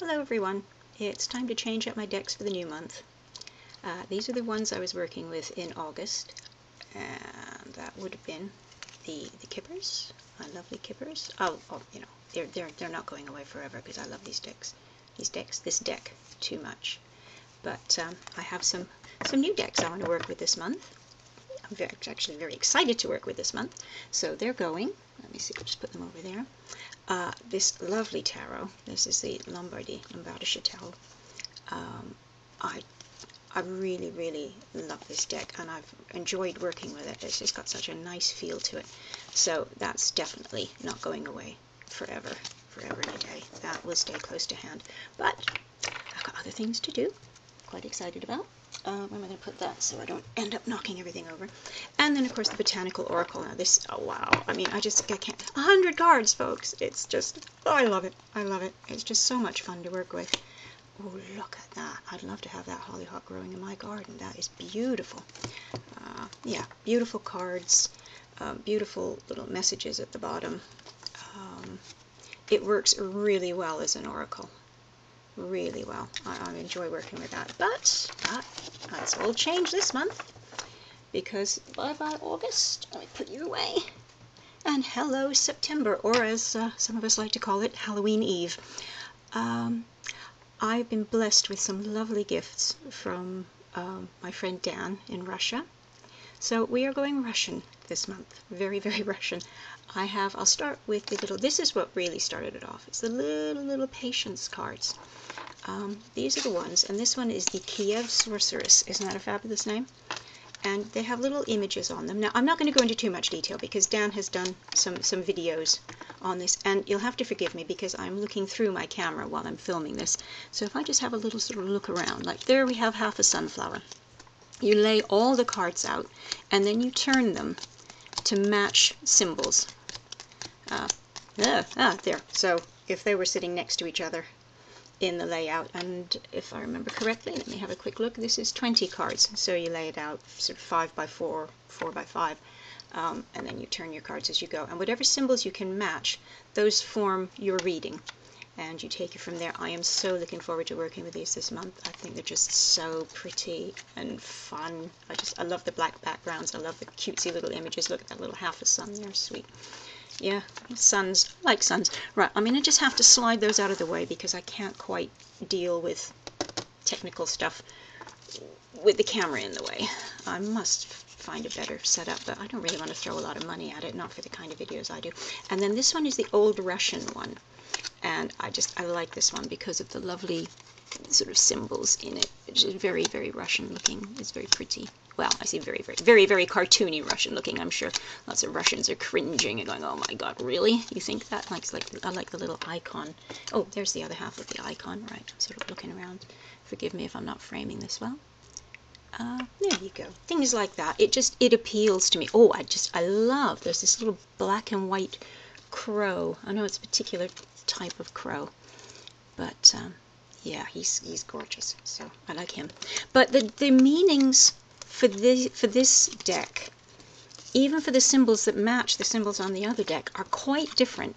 Hello everyone, it's time to change up my decks for the new month. These are the ones I was working with in August, and that would have been the kippers, my lovely kippers. You know, they're not going away forever because I love these decks. This deck too much. But I have some new decks I want to work with this month. I'm actually very excited to work with this month. So they're going. Let me see, I'll just put them over there. This lovely tarot. This is the Lombardische tarot. I really love this deck, and I've enjoyed working with it. It's just got such a nice feel to it. So that's definitely not going away forever and a day. That will stay close to hand. But I've got other things to do. Quite excited about. Where am I going to put that so I don't end up knocking everything over? And then, of course, the Botanical Oracle. Now this, oh wow, I mean, I can't, 100 cards, folks. It's just, oh, I love it. I love it. It's just so much fun to work with. Oh, look at that. I'd love to have that hollyhock growing in my garden. That is beautiful. Yeah, beautiful cards, beautiful little messages at the bottom. It works really well as an oracle. Really well. I enjoy working with that. But that's all changed this month, because bye-bye August. Let me put you away. And hello September, or as some of us like to call it, Halloween Eve. I've been blessed with some lovely gifts from my friend Dan in Russia. So we are going Russian this month. Very Russian. I'll start with the little, this is what really started it off. It's the little Patience cards. These are the ones, and this one is the Kiev Sorceress. Isn't that a fabulous name? And they have little images on them. Now, I'm not going to go into too much detail because Dan has done some videos on this, and you'll have to forgive me because I'm looking through my camera while I'm filming this. So if I just have a little sort of look around, like there we have half a sunflower. You lay all the cards out, and then you turn them to match symbols. There. So if they were sitting next to each other in the layout, and if I remember correctly, let me have a quick look, this is 20 cards, so you lay it out sort of 5 by 4, 4 by 5, and then you turn your cards as you go, and whatever symbols you can match, those form your reading, and you take it from there. I am so looking forward to working with these this month. I think they're just so pretty and fun. I love the black backgrounds. I love the cutesy little images. Look at that little half a sun there, sweet. Yeah, suns, I like suns. Right, I'm going to just have to slide those out of the way because I can't quite deal with technical stuff with the camera in the way. I must find a better setup, but I don't really want to throw a lot of money at it, not for the kind of videos I do. And then this one is the Old Russian one, and I like this one because of the lovely sort of symbols in it. It's very Russian looking. It's very pretty. Well, I see very cartoony Russian looking. I'm sure lots of Russians are cringing and going, oh my god, really? You think that? I like the little icon. Oh, there's the other half of the icon. Right, I'm sort of looking around. Forgive me if I'm not framing this well. There you go. Things like that. It appeals to me. Oh, I love, there's this little black and white crow. I know it's a particular type of crow, but yeah, he's gorgeous, so I like him. But the meanings for this deck, even for the symbols that match the symbols on the other deck, are quite different.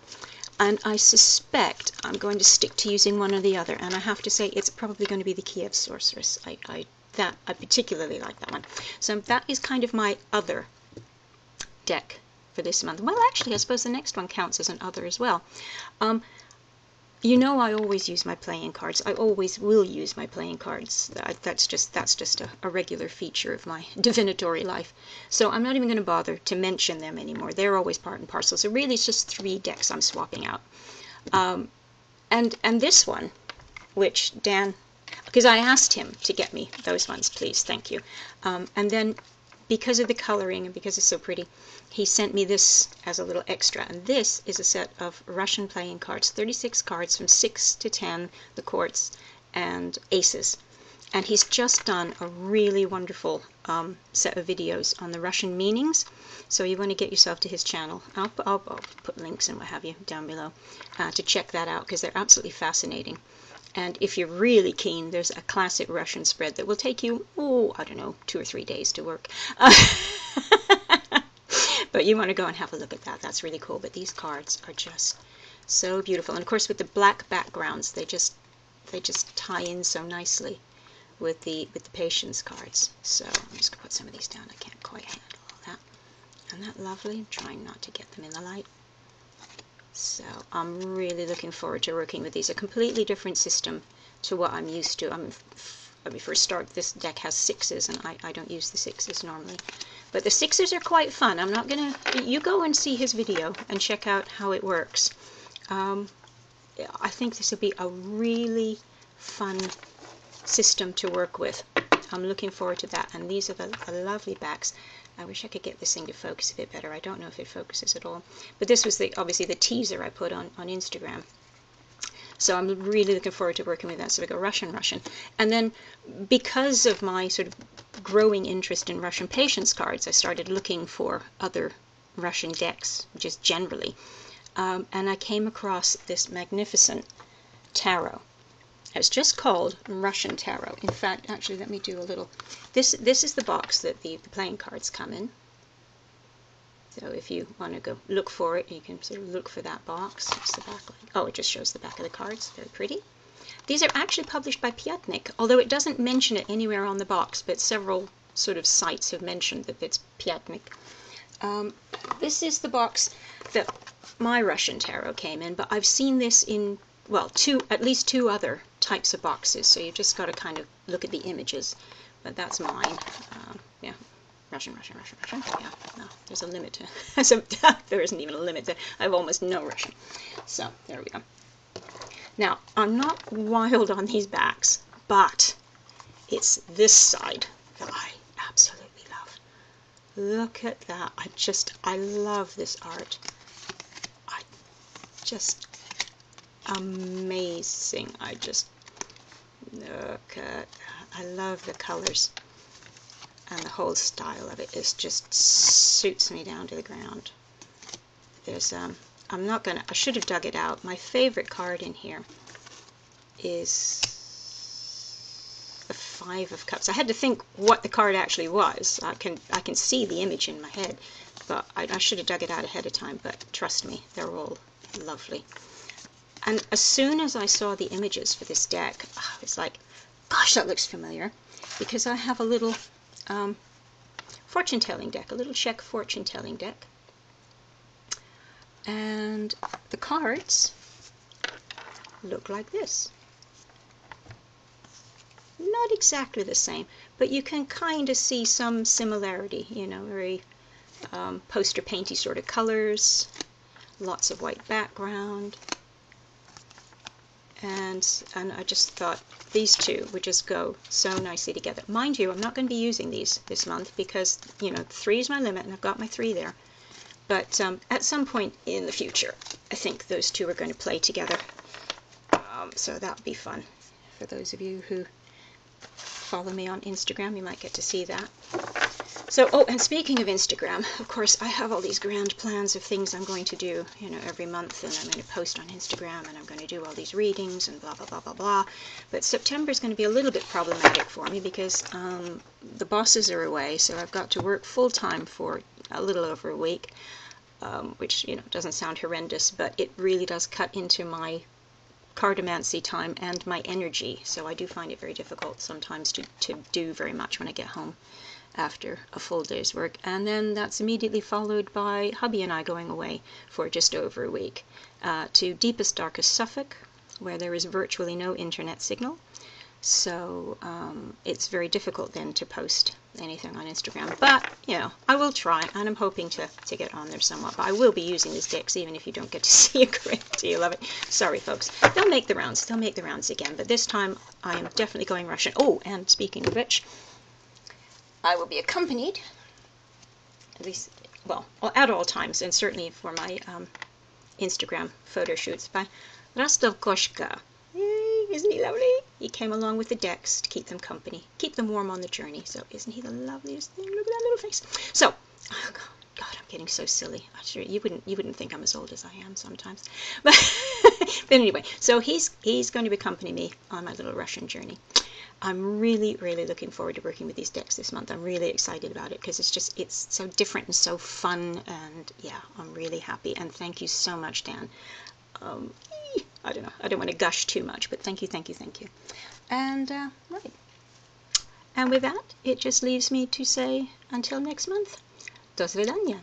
And I suspect I'm going to stick to using one or the other. And I have to say, it's probably going to be the Kiev Sorceress. I particularly like that one. So that is kind of my other deck for this month. Well, actually, I suppose the next one counts as an other as well. You know, I always use my playing cards. I always will use my playing cards. That's just a regular feature of my divinatory life. So I'm not even going to bother to mention them anymore. They're always part and parcel. So really, it's just 3 decks I'm swapping out. And this one, which Dan, because I asked him to get me those ones, please, thank you. And then because of the coloring and because it's so pretty, he sent me this as a little extra. And this is a set of Russian playing cards, 36 cards from 6 to 10, the courts, and aces. And he's just done a really wonderful set of videos on the Russian meanings. So you want to get yourself to his channel. I'll put links and what have you down below to check that out, because they're absolutely fascinating. And if you're really keen, there's a classic Russian spread that will take you, I don't know, 2 or 3 days to work. But you want to go and have a look at that. That's really cool. But these cards are just so beautiful. And of course, with the black backgrounds, they just they just tie in so nicely with the Pasyans cards. So I'm just going to put some of these down. I can't quite handle all that. Isn't that lovely? I'm trying not to get them in the light. So I'm really looking forward to working with these. A completely different system to what I'm used to. Let me first start, this deck has 6s, and I don't use the 6s normally. But the 6s are quite fun. I'm not going to... You go and see his video and check out how it works. I think this will be a really fun system to work with. I'm looking forward to that. And these are the lovely backs. I wish I could get this thing to focus a bit better. I don't know if it focuses at all. But this was obviously the teaser I put on Instagram. So I'm really looking forward to working with that. So we go Russian. And then because of my sort of growing interest in Russian Pasyans cards, I started looking for other Russian decks, just generally. And I came across this magnificent tarot. It's just called Russian Tarot. In fact, actually, let me do a little... This is the box that the playing cards come in. So if you want to go look for it, you can sort of look for that box. What's the back like? Oh, it just shows the back of the cards. Very pretty. These are actually published by Piatnik, although it doesn't mention it anywhere on the box, but several sort of sites have mentioned that it's Piatnik. This is the box that my Russian Tarot came in, but I've seen this in, well, at least two other types of boxes, so you've just got to kind of look at the images. But that's mine. Yeah. Russian. Yeah, no, there's a limit to... there isn't even a limit. I have almost no Russian. So, there we go. Now, I'm not wild on these backs, but it's this side that I absolutely love. Look at that. I love this art. Just amazing. Look at that. I love the colors. And the whole style of it just suits me down to the ground. There's, I'm not gonna, I should have dug it out. My favorite card in here is the 5 of Cups. I had to think what the card actually was. I can see the image in my head, but I should have dug it out ahead of time, but trust me, they're all lovely. And as soon as I saw the images for this deck, I was like, gosh, that looks familiar, because I have a little fortune-telling deck, a little Czech fortune-telling deck. And the cards look like this. Not exactly the same, but you can kind of see some similarity, you know, very poster painty sort of colors, lots of white background. And I just thought these two would just go so nicely together. Mind you, I'm not going to be using these this month because, you know, 3 is my limit, and I've got my 3 there. But at some point in the future, I think those two are going to play together. So that would be fun. For those of you who follow me on Instagram, you might get to see that. So, oh, and speaking of Instagram, of course, I have all these grand plans of things I'm going to do, you know, every month, and I'm going to post on Instagram, and I'm going to do all these readings, and blah, blah, blah, blah, blah. But September is going to be a little bit problematic for me because the bosses are away, so I've got to work full-time for a little over a week, which, you know, doesn't sound horrendous, but it really does cut into my cardomancy time and my energy, so I do find it very difficult sometimes to do very much when I get home after a full day's work. And then that's immediately followed by hubby and I going away for just over a week to deepest, darkest Suffolk, where there is virtually no internet signal. So it's very difficult then to post anything on Instagram. But, you know, I will try, and I'm hoping to get on there somewhat. But I will be using these decks, even if you don't get to see a great deal of it. Sorry, folks. They'll make the rounds. They'll make the rounds again. But this time, I am definitely going Russian. Oh, and speaking of which, I will be accompanied, at least, well, at all times, and certainly for my Instagram photo shoots, by Rostov Koshka. Isn't he lovely? He came along with the decks to keep them company, keep them warm on the journey. So isn't he the loveliest thing? Look at that little face. So, oh God, I'm getting so silly. I'm sure you wouldn't think I'm as old as I am sometimes. But anyway, so he's going to accompany me on my little Russian journey. I'm really, really looking forward to working with these decks this month. I'm really excited about it because it's so different and so fun, and yeah, I'm really happy. And thank you so much, Dan. I don't know. I don't want to gush too much, but thank you, thank you, thank you. And right. And with that, it just leaves me to say until next month. Do svidaniya.